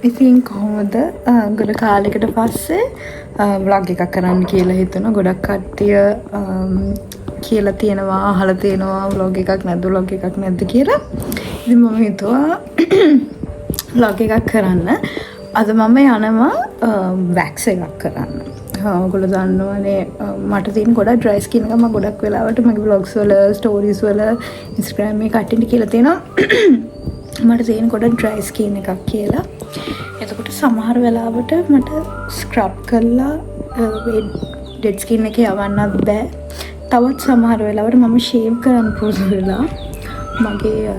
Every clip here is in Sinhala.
ඉතින් කොහොමද ගොඩ කාලෙකට පස්සේ බ්ලොග් එකක් කරන්න කියලා හිතුණා. ගොඩක් කට්ටිය කියලා තියෙනවා, අහලා තියෙනවා බ්ලොග් එකක් නැද්ද කියලා. ඉතින් මම හිතුවා බ්ලොග් එකක් කරන්න. අද මම යනවා වැක්ස් එකක් කරන්න. ඔයගොල්ලෝ දන්නවනේ මට තියෙන ගොඩක් ඩ්‍රයි ස්කින් එක. මම ගොඩක් වෙලාවට මගේ බ්ලොග්ස් වල, ස්ටෝරීස් වල, Instagram එකේ කට්ටියට කියලා තියෙනවා මට තියෙන ගොඩක් ඩ්‍රයි ස්කින් එකක් කියලා. එතකොට සමහර වෙලාවට මට ස්ක්‍රබ් කරලා ඩෙඩ් ස්කින් එකේ යවන්නත් බෑ. තවත් සමහර වෙලාවට මම ෂේව් කරන්න පුරුදු වෙලා මගේ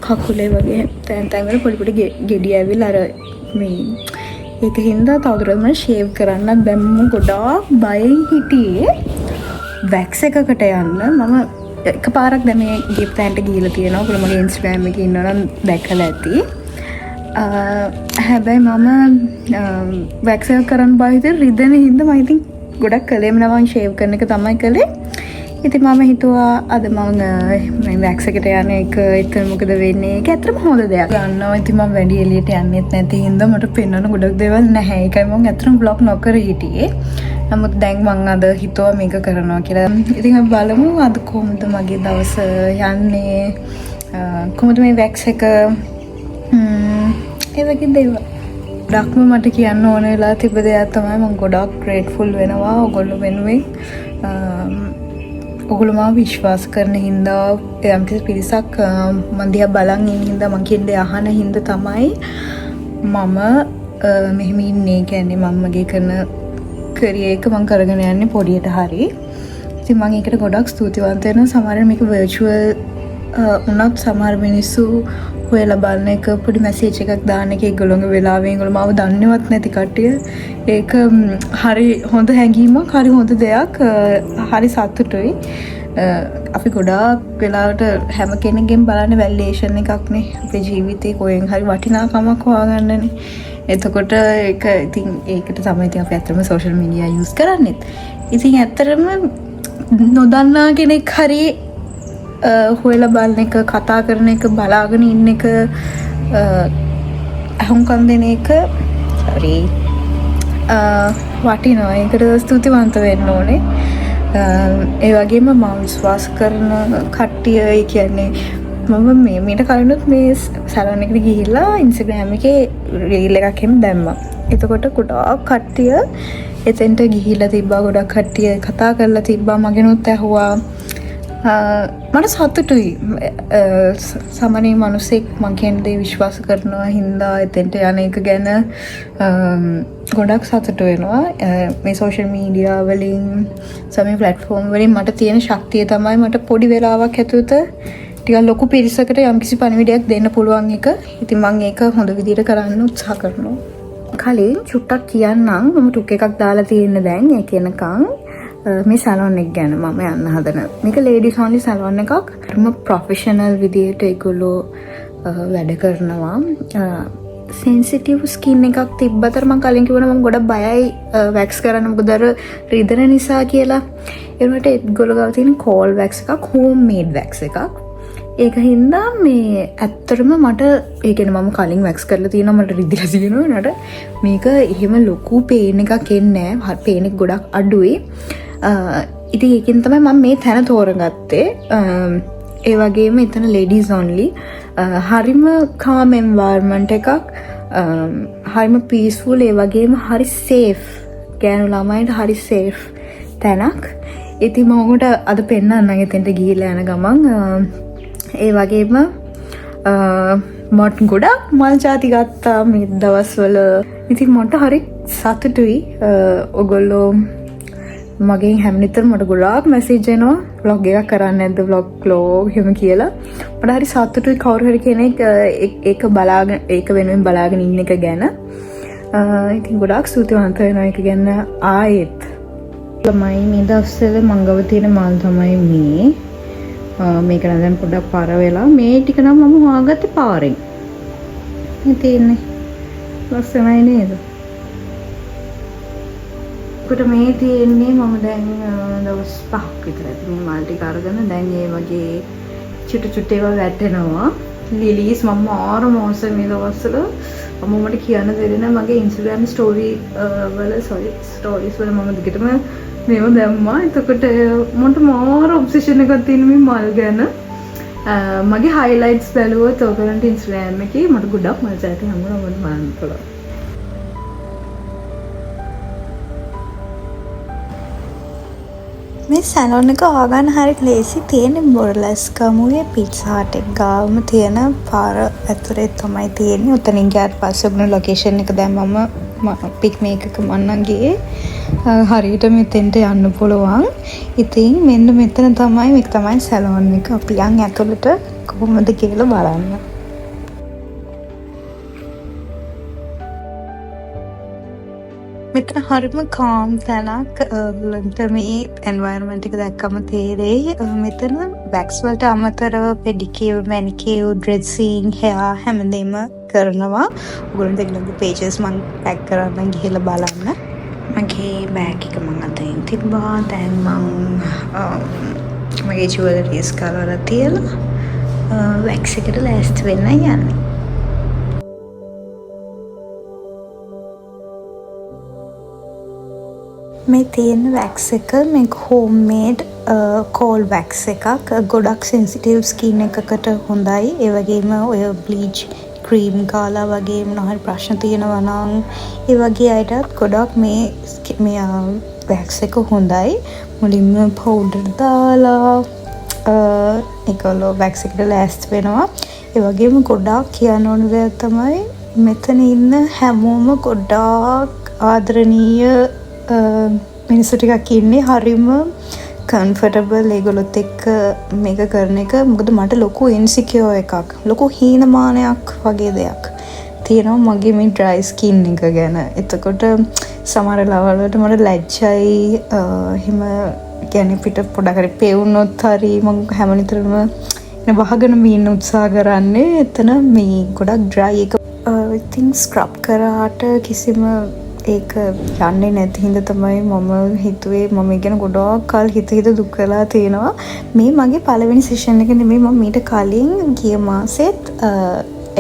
කකුලේ වගේ තැන් වල පොඩි ගෙඩි ඇවිල්ලා අර මේ ඒක හින්දා තවදුරටත් මම ෂේව් කරන්න බැම්ම ගොඩාක් බයෙන් හිටියේ වැක්ස් එකකට යන්න. මම එකපාරක් දැන් මේ ගිෆ්ට් තැන්ට ගිහිල්ලා තියෙනවා. ඔයගොල්ලෝ මගේ Instagram එකේ ඉන්නවා නම් දැකලා ඇති. හැබැයි මම වැක්ස් එක කරන්න බාහිර රිදෙන හින්දා මම ඉතින් ගොඩක් කළේම නෑ. ෂේව් කරන එක තමයි කළේ. ඉතින් මම හිතුවා අද මම වැක්ස් එකට යන එක එතන මොකද වෙන්නේ? ඒක ඇත්තටම හොඳ දෙයක්. යනවා. ඉතින් මම වැඩි එළියට යන්නෙත් නැති හින්දා මට පෙන්වන්න ගොඩක් දේවල් නැහැ. ඒකයි මම ඇත්තටම බ්ලොග් නොකර හිටියේ. නමුත් දැන් මම අද හිතුවා මේක කරනවා කියලා. ඉතින් අපි බලමු අද කොහොමද මගේ දවස යන්නේ. කොහොමද මේ වැක්ස් එක ඒ වගේ දේවල්. ගොඩක්ම මට කියන්න ඕන වෙලා තිබ්බ දෙයක් තමයි මම ගොඩක් ග්‍රේට්ෆුල් වෙනවා ඔයගොල්ලෝ වෙනුවෙන්. ඔයගොල්ලෝ මාව විශ්වාස කරන හින්දා යම්කිසි පිරිසක් මන් දිහා බලන් ඉන්න හින්දා මං කියන්නේ අහන හින්දා තමයි මම මෙහෙම ඉන්නේ. කියන්නේ මම මගේ කරන කරියර් එක මං කරගෙන යන්නේ පොඩියට හරි. ඉතින් මම ඒකට ගොඩක් ස්තුතිවන්ත වෙනවා. සමහර මේක වර්චුවල් උනත් සමහර මිනිස්සු හොයලා බලන එක පොඩි මැසේජ් එකක් දාන එක ඒගොල්ලෝගේ වෙලාවෙන් ඒගොල්ලෝ මාව දන්නවත් නැති කට්ටිය. ඒක හරි හොඳ හැඟීමක්, හරි හොඳ දෙයක්, හරි සතුටුයි. අපි ගොඩාක් වෙලාවට හැම කෙනෙක්ගෙන් බලන්නේ වැලිඩේෂන් එකක් නේ. අපේ ජීවිතේ කොහෙන් හරි වටිනාකමක් හොයාගන්නනේ. එතකොට ඒක ඉතින් ඒකට තමයි ඉතින් අපි ඇත්තටම සෝෂල් මීඩියා යූස් කරන්නේත්. ඉතින් ඇත්තටම නොදන්නා කෙනෙක් හරි හොයලා බලන එක, කතා කරන එක, බලාගෙන ඉන්න එක, අහුම්කම් දෙන එක වටිනවා. ඒකට ස්තුතිවන්ත වෙන්න ඕනේ. ඒ වගේම මම විශ්වාස කරන කට්ටිය, ඒ කියන්නේ මම මීට කලිනුත් මේ සැලොන් එකට ගිහිල්ලා Instagram එකේ රීල් එකක් එහෙම දැම්මා. එතකොට ගොඩාක් කට්ටිය එතෙන්ට ගිහිල්ලා තිබ්බා. ගොඩක් කට්ටිය කතා කරලා තිබ්බා. මගෙනුත් ඇහුවා. මට සතුටුයි. සාමාන්‍ය මිනිස්සෙක් මං කියන දේ විශ්වාස කරනවා හින්දා එතෙන්ට යන එක ගැන ගොඩක් සතුටු වෙනවා. මේ සෝෂල් මීඩියා වලින්, සමේ ප්ලැට්ෆෝම් වලින් මට තියෙන ශක්තිය තමයි මට පොඩි වෙලාවක් ඇතුළත ටිකක් ලොකු පිරිසකට යම්කිසි පණිවිඩයක් දෙන්න පුළුවන් එක. ඉතින් මම ඒක හොඳ විදිහට කරන්න උත්සාහ කරනවා. කලින් චුට්ටක් කියන්නම්. මම ටුක් එකක් දාලා තියෙන දැන් ඒ කියනකම් මේ සැලොන් එක ගැන මම යන්න හදන. මේක ලේඩිස් ඔන්ලි සැලොන් එකක්. ප්‍රොෆෙෂනල් විදියට ඒගොල්ලෝ වැඩ කරනවා. සෙන්සිටිව් ස්කින් එකක් තිබ්බතර මම කලින් කිව්වනේ මම ගොඩක් බයයි වැක්ස් කරන්න. මොකද අර රිදෙන නිසා කියලා. ඒ වුණාට ඒගොල්ලෝ ගාව තියෙන කෝල් වැක්ස් එකක්, හෝම් මේඩ් වැක්ස් එකක්. ඒක හින්දා මේ ඇත්තටම මට ඒ කියන්නේ මම කලින් වැක්ස් කරලා තියෙනවා, මට රිදිලා තියෙනවා. නේද මේක එහෙම ලොකු පේන් එකක් එන්නේ නැහැ. පේන් එක ගොඩක් අඩුයි. ඉතින් ඒකෙන් තමයි මම මේ තැන තෝරගත්තේ. ඒ වගේම එතන ladies only. හරිම calm environment එකක්. හරිම peaceful. ඒ වගේම හරි safe. ගෑනු ළමයින්ට හරි safe තැනක්. ඉතින් මම උන්ට අද පෙන්නන්නම් එතෙන්ට ගිහිල්ලා යන ගමන්. ඒ වගේම මට ගොඩක් මල් ජාති ගත්තා මේ දවස්වල. ඉතින් මට හරි සතුටුයි. ඔයගොල්ලෝ මගෙන් හැමනිතරම මට ගොඩාක් මැසේජ් එනවා vlog එකක් කරන්නේ නැද්ද, vlog එහෙම කියලා. මට හරි සතුටුයි කවුරු හරි කෙනෙක් ඒක බලාගෙන, ඒක වෙනුවෙන් බලාගෙන ඉන්න එක ගැන. ඉතින් ගොඩාක් ස්තුතිවන්ත වෙනවා ඒක ගැන. ආයෙත් ළමයි මේ දවස්වල මංගව තියෙන මල් තමයි මේ. මේක නම් දැන් පොඩ්ඩක් පාර වෙලා. මේ ටික නම් මම හොයාගත්තේ පාරෙන්. මේ තියෙන්නේ ලස්සනයි නේද? කොට මේ තියෙන්නේ මම දැන් දවස් 5ක් විතර ඇති මේ මල් ටික අරගෙන දැන් මේ වගේ චුට්ටු චුට්ටු ඒවා වැටෙනවා. ලිලීස් මම මාර මෝසයි මේ දවස්වල. මමට කියන්න දෙන්නේ මගේ Instagram ස්ටෝරීස් වල මම දිගටම මේව දැම්මා. එතකොට මට මාර ඔබ්සෙෂන් එකක් තියෙන මේ මල් ගැන. මගේ highlights බැලුවොත් ඔයගලන්ට Instagram එකේ මට ගොඩක් මල් සැටි හම්බුනා මම බලන්න පුළුවන්. මේ සැලොන් එක ආගන්න හරි ලේසි. තියෙන බොරලස්කමුවේ පිට්සා හට් එක ගාවම තියෙන පාර ඇතුලේ තමයි තියෙන්නේ. උතනින් ගියාට පස්සේ ඔන්න ලොකේෂන් එක දැන් මම පික් මේක එක මන්නම් ගියේ. හරියට මෙතෙන්ට යන්න පුළුවන්. ඉතින් මෙන්න මෙතන තමයි මේක තමයි සැලොන් එක. අපි යන් ඇතුළට කොහොමද කියලා බලන්න. මෙතන හරිම කාම් තැනක්. ඔයගලන්ට මේ එන්වයරන්මන්ට් එක දැක්කම තේරෙයි. මෙතන වැක්ස් වලට අමතරව පෙඩිකියුර්, මැනිකියුර්, ඩ්‍රෙසිං, හෙයා හැමදේම කරනවා. ඔයගලන්ට ඒගොල්ලන්ගේ පේජස් මම ටැග් කරන්න ගිහලා බලන්න. මගේ බෑග් එක මම අතින් තිබ්බා. දැන් මම මගේ ජුවලරිස් කරලා තියලා වැක්ස් එකට ලෑස්ති වෙන්න යන්නේ. මේ තියෙන වැක්ස් එක මේක හෝම්මේඩ් කෝල් වැක්ස් එකක්. ගොඩක් සෙන්සිටිව් ස්කින් එකකට හොඳයි. ඒ වගේම ඔය බ්ලීච් ක්‍රීම් ගාලා වගේ මොනවා හරි ප්‍රශ්න තියෙනවා නම් ඒ වගේ අයටත් ගොඩක් මේ වැක්ස් එක හොඳයි. මුලින්ම පවුඩර් දාලා ඒකලෝ වැක්ස් එකට ලෑස්ති වෙනවා. ඒ වගේම ගොඩක් කියන්න ඕන දෙයක් තමයි මෙතන ඉන්න හැමෝම ගොඩාක් ආදරණීය මිනිස්සු ටිකක් ඉන්නේ. හරිම කම්ෆර්ටබල් ඒගොල්ලොත් එක්ක මේක කරන එක. මොකද මට ලොකු ඉන්සිකියුර් එකක්, ලොකු හීනමානයක් වගේ දෙයක් තියෙනවා මගේ මේ ඩ්‍රයි ස්කින් එක ගැන. එතකොට සමහර ලාවලට මට ලැජ්ජයි. එහෙම කියන්නේ පිට පොඩක් හරි පෙවුනොත් හරි මම හැමනිතරම වහගෙන ඉන්න උත්සාහ කරන්නේ. එතන මේ ගොඩක් ඩ්‍රයි එක. ඉතින් ස්ක්‍රබ් කරාට කිසිම ඒක යන්නේ නැති හින්දා තමයි මම හිතුවේ මම ඉගෙන ගොඩාක් කල් හිත දුක් කරලා තියෙනවා. මේ මගේ පළවෙනි සෙෂන් එක නෙමෙයි. මම මීට කලින් ගිය මාසෙත්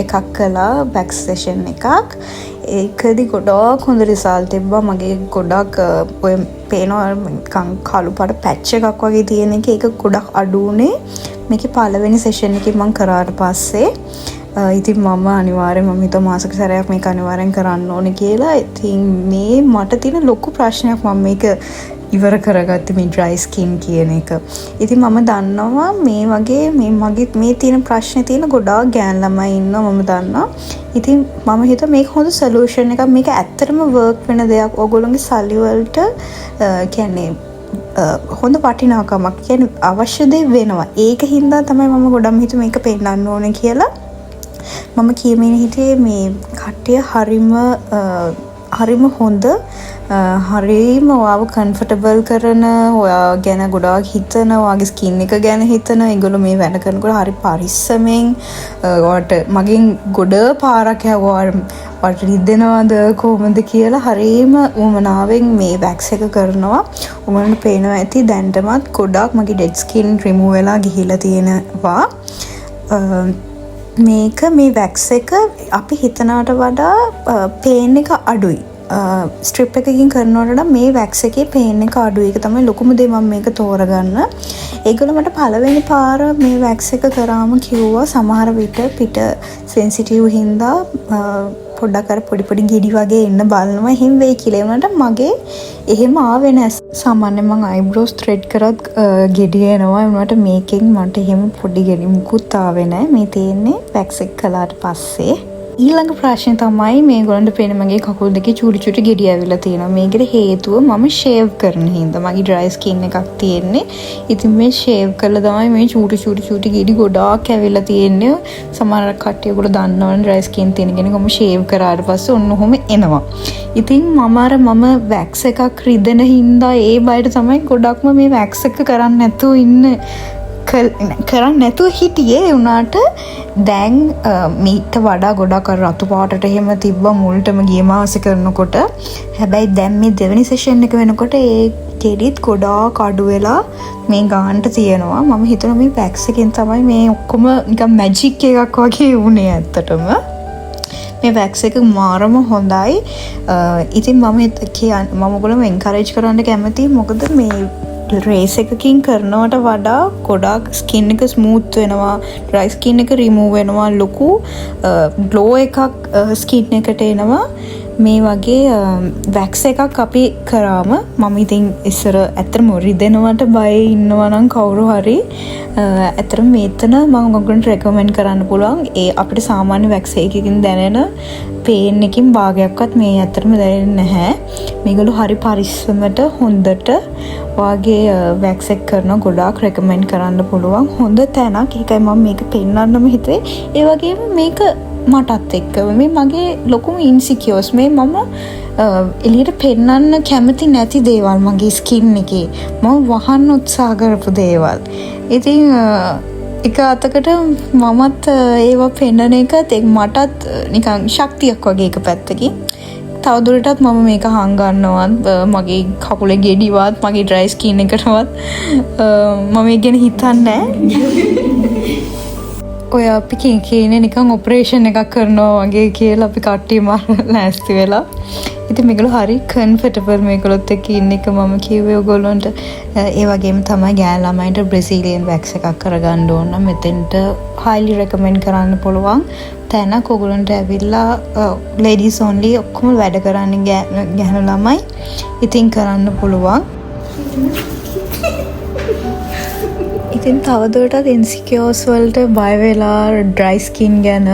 එකක් කළා, වැක්ස් සෙෂන් එකක්. ඒකදී ගොඩාක් හොඳ රිසල්ට් තිබ්බා. මගේ ගොඩක් ඔය පේනවා කළු පාට පැච් එකක් වගේ තියෙන එක. ඒක ගොඩක් අඩු උනේ මේකේ පළවෙනි සෙෂන් එකේ මම කරාට පස්සේ. ඉතින් මම අනිවාර්යෙන් මම හිතුවා මාසෙක සැරයක් මේක අනිවාර්යෙන් කරන්න ඕනේ කියලා. ඉතින් මේ මට තියෙන ලොකු ප්‍රශ්නයක් මම මේක ඉවර කරගත්තේ මේ ඩ්‍රයි ස්කින් කියන එක. ඉතින් මම දන්නවා මේ වගේ මේ තියෙන ප්‍රශ්නේ තියෙන ගොඩාක් ගෑන් ළමයි ඉන්නවා මම දන්නවා. ඉතින් මම හිතුවා මේක හොඳ සොලියුෂන් එකක්. මේක ඇත්තටම වර්ක් වෙන දෙයක්. ඕගොල්ලෝගේ සල්ලි වලට කියන්නේ හොඳ වටිනාකමක් කියන්නේ අවශ්‍ය දේ වෙනවා. ඒක හින්දා තමයි මම ගොඩක් හිතුවේ මේක පෙන්නන්න ඕනේ කියලා. මම කියමින් හිටියේ මේ කට්ටිය හරිම හොඳ, හරිම ඔයාව කම්ෆර්ටබල් කරන, ඔයා ගැන ගොඩාක් හිතන, ඔයාගේ ස්කින් එක ගැන හිතන. ඒගොල්ලෝ මේ වැඩ කරනකොට හරි පරිස්සමෙන් ඔයාට මගෙන් ගොඩ පාරක් ඔයාට රිදෙනවද කොහොමද කියලා හරිම උමනාවෙන් මේ වැක්ස් එක කරනවා. උමනට පේනවා ඇති දැන්ටමත් ගොඩාක් මගේ ඩෙඩ් ස්කින් රිමූව් වෙලා ගිහිලා තියෙනවා. මේක මේ වැක්ස් එක අපි හිතනවට වඩා පේන් එක අඩුයි. ස්ට්‍රිප් එකකින් කරනවට මේ වැක්ස් එකේ පේන් එක අඩුයි. ඒක තමයි ලොකුම දේ මම මේක තෝරගන්න. ඒගොල්ලෝ මට පළවෙනි පාර මේ වැක්ස් එක කරාම කිව්වා සමහර විට පිට සෙන්සිටිව් හින්දා පොඩ්ඩක් අර පොඩි ගෙඩි වගේ එන්න බලනවා. එහෙම වෙයි කියලා. ඒ වුණාට මගේ එහෙම ආවේ නැහැ. සාමාන්‍යයෙන් මම අයිබ්‍රෝස් ත්‍රෙඩ් කරත් ගෙඩි එනවා. ඒ වුණාට මේකෙන් මට එහෙම පොඩි ගෙඩි මුකුත් ආවේ නැහැ. මේ තියෙන්නේ වැක්ස් එක කළාට පස්සේ. ඊළඟ ප්‍රශ්නේ තමයි මේගොල්ලන්ට පේන මගේ කකුල් දෙකේ චූටි ගෙඩි ඇවිල්ලා තියෙනවා. මේකට හේතුව මම ෂේව් කරන හින්දා. මගේ ඩ්‍රයි ස්කින් එකක් තියෙන්නේ. ඉතින් මේ ෂේව් කළා තමයි මේ චූටි ගෙඩි ගොඩාක් ඇවිල්ලා තියෙන්නේ. සමහර කට්ටිය ඔයගොල්ලෝ දන්නවනේ ඩ්‍රයි ස්කින් තියෙන කෙනෙක් කොහොම ෂේව් කරාට පස්සේ ඔන්න ඔහොම එනවා. ඉතින් මම වැක්ස් එකක් රිදෙන හින්දා ඒ බයට තමයි ගොඩක්ම මේ වැක්ස් එක කරන්න නැතුව ඉන්න කරන්න නැතුව හිටියේ වුණාට දැන් මීට වඩා ගොඩක් රතු පාටට එහෙම තිබ්බ මුල්ටම ගිය මාස කරනකොට හැබැයි දැන් මේ දෙවෙනි සෙෂන් එක වෙනකොට ඒ කෙඩිත් ගොඩාක් අඩු වෙලා මේ ගානට තියෙනවා. මම හිතනවා මේ වැක්ස් එකෙන් තමයි මේ ඔක්කොම නිකන් මැජික් එකක් වගේ වුණේ ඇත්තටම. මේ වැක්ස් එක මාරම හොඳයි. ඉතින් මම ඔයගොල්ලෝ එන්කරේජ් කරන්න කැමතියි. මොකද මේ රේස් එකකින් කරනවට වඩා ගොඩාක් ස්කින් එක ස්මූත් වෙනවා, ඩ්‍රයි ස්කින් එක රිමූව් වෙනවා, ලොකු ග්ලෝ එකක් ස්කින් එකට එනවා. මේ වගේ වැක්ස් එකක් අපි කරාම මම ඉතින් ඉස්සර ඇත්තටම රිදෙනවට බය ඉන්නවා නම් කවුරු හරි ඇත්තටම මෙතන මම ඔයගොල්ලන්ට රෙකමෙන්ඩ් කරන්න පුළුවන්. ඒ අපිට සාමාන්‍ය වැක්ස් එකකින් දැනෙන පේන් එකකින් භාගයක්වත් මේ ඇත්තටම දැනෙන්නේ නැහැ. මේගොල්ලෝ හරි පරිස්සමට හොඳට වාගේ වැක්ස් එක කරන ගොඩාක් රෙකමෙන්ඩ් කරන්න පුළුවන්. හොඳ තැනක්. ඒකයි මම මේක පෙන්නන්නම හිතුවේ. ඒ වගේම මේක මටත් එක්ක මේ මගේ ලොකුම ඉන්සිකියර්ස් මේ මම එළියට පෙන්නන්න කැමති නැති දේවල් මගේ ස්කින් එකේ මම වහන්න උත්සාහ කරපු දේවල්. ඉතින් එක අතකට මමත් ඒවා පෙන්නන එකත් මටත් නිකන් ශක්තියක් වගේ එක පැත්තකින්. තවදුරටත් මම මේක හංගන්නවත් මගේ කකුලේ ගෙඩිවත් මගේ ඩ්‍රයි ස්කින් එකටවත් මම ඒ ගැන හිතන්නේ නැහැ. ඔය අපි කියන්නේ නිකන් ඔපරේෂන් එකක් කරනවා වගේ කියලා අපි කට්ටියම ලෑස්ති වෙලා. ඉතින් මේගොල්ලෝ හරි කම්ෆර්ටබල් මේගොල්ලොත් එක්ක ඉන්න එක මම කිව්වේ ඔයගොල්ලන්ට. ඒ වගේම තමයි ගෑන් ළමයින්ට බ්‍රසීලියන් වැක්ස් එකක් කරගන්න ඕන නම් මෙතෙන්ට highly recommend කරන්න පුළුවන්. තැනක් ඔයගොල්ලන්ට ඇවිල්ලා ladies only ඔක්කොම වැඩ කරන්නේ ගෑනු ළමයි. ඉතින් කරන්න පුළුවන්. ඉතින් තවදුරටත් ඉන්සිකියර්ස් වලට බය වෙලා ඩ්‍රයි ස්කින් ගැන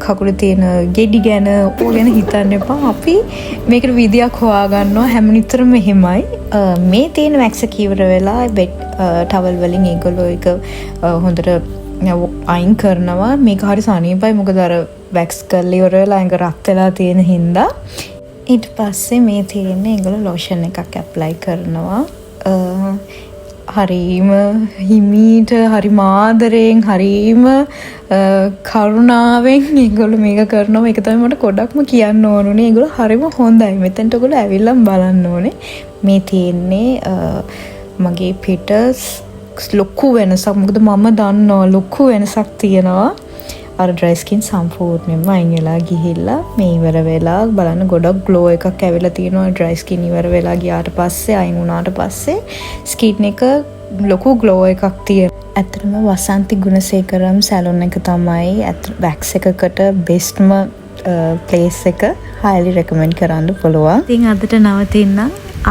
කකුලේ තියෙන ගෙඩි ගැන ඕක ගැන හිතන්න එපා. අපි මේකට විදියක් හොයාගන්නවා හැම නිතරම එහෙමයි. මේ තියෙන වැක්ස් එක ඉවර වෙලා බෙඩ් ටවල් වලින් ඒගොල්ලෝ එක හොඳට අයින් කරනවා. මේක හරි සනීපයි. මොකද අර වැක්ස් කරලා ඉවර වෙලා ඇඟ රත් වෙලා තියෙන හින්දා. ඊට පස්සේ මේ තියෙන ඒගොල්ලෝ ලෝෂන් එකක් ඇප්ලයි කරනවා. හරීම හිමීට හරිම ආදරයෙන් හරීම කරුණාවෙන් ඒගොල්ලෝ මේක කරනවා. ඒක තමයි මට ගොඩක්ම කියන්න ඕනුනේ. ඒගොල්ලෝ හරිම හොඳයි. මෙතෙන්ට ඔයගොල්ලෝ ඇවිල්ලා බලන්න ඕනේ. මේ තියෙන්නේ මගේ පිට ලොකු වෙනසක්. මොකද මම දන්නවා ලොකු වෙනසක් තියෙනවා. අර ඩ්‍රයි ස්කින් සම්පූර්ණයෙන්ම අයින් වෙලා ගිහිල්ලා මේ ඉවර වෙලා බලන්න ගොඩක් ග්ලෝ එකක් ඇවිල්ලා තියෙනවා. ඩ්‍රයි ස්කින් ඉවර වෙලා ගියාට පස්සේ අයින් වුණාට පස්සේ ස්කින් එක ලොකු ග්ලෝ එකක් තියෙනවා. ඇත්තටම වසන්ති ගුණසේකරම් සැලොන් එක තමයි වැක්ස් එකකට බෙස්ට්ම ප්ලේස් එක. highly recommend කරන්න පුළුවන්. ඉතින් අදට නවතින්න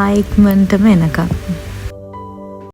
ආයික්මන්ටම එනකම්.